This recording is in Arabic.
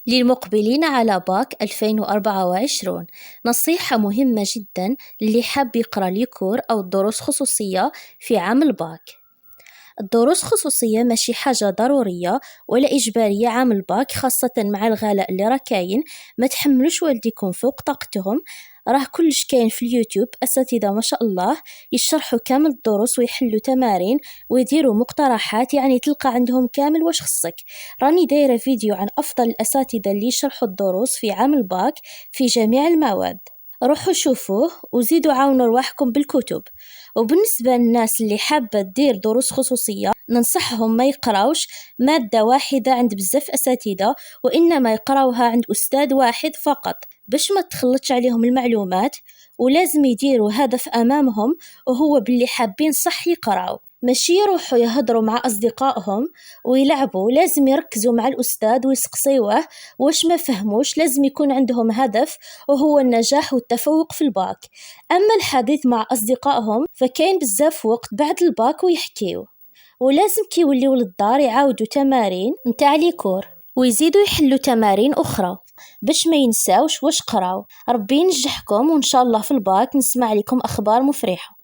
للمقبلين على باك 2024 نصيحة مهمة جدا للي حاب يقرأ ليكور أو دروس خصوصية في عام الباك. الدروس خصوصية ماشي حاجة ضرورية ولا إجبارية عام الباك، خاصة مع الغلاء اللي راه كاين. ما تحملوش والديكم فوق طاقتهم، راه كلش كاين في اليوتيوب أساتذة ما شاء الله يشرحوا كامل الدروس ويحلوا تمارين ويديروا مقترحات، يعني تلقى عندهم كامل واش خصك. راني دايرة فيديو عن أفضل الأساتذة اللي يشرحوا الدروس في عام الباك في جميع المواد، روحوا شوفوه وزيدوا عاونوا رواحكم بالكتب. وبالنسبة للناس اللي حابة تدير دروس خصوصية ننصحهم ما يقراوش مادة واحدة عند بزاف أساتذة، وإنما يقراوها عند أستاذ واحد فقط باش ما تخلطش عليهم المعلومات. ولازم يديروا هدف أمامهم وهو باللي حابين صح يقراو، ماشي يروحوا يهضروا مع أصدقائهم ويلعبوا. لازم يركزوا مع الأستاذ ويسقسيوه واش ما فهموش. لازم يكون عندهم هدف وهو النجاح والتفوق في الباك. أما الحديث مع أصدقائهم فكاين بزاف وقت بعد الباك ويحكيو، ولازم كي يوليو للدار يعاودوا تمارين نتاع ليكور ويزيدوا يحلوا تمارين أخرى باش ما ينساوش واش قراو. ربي ينجحكم وإن شاء الله في الباك نسمع لكم أخبار مفرحة.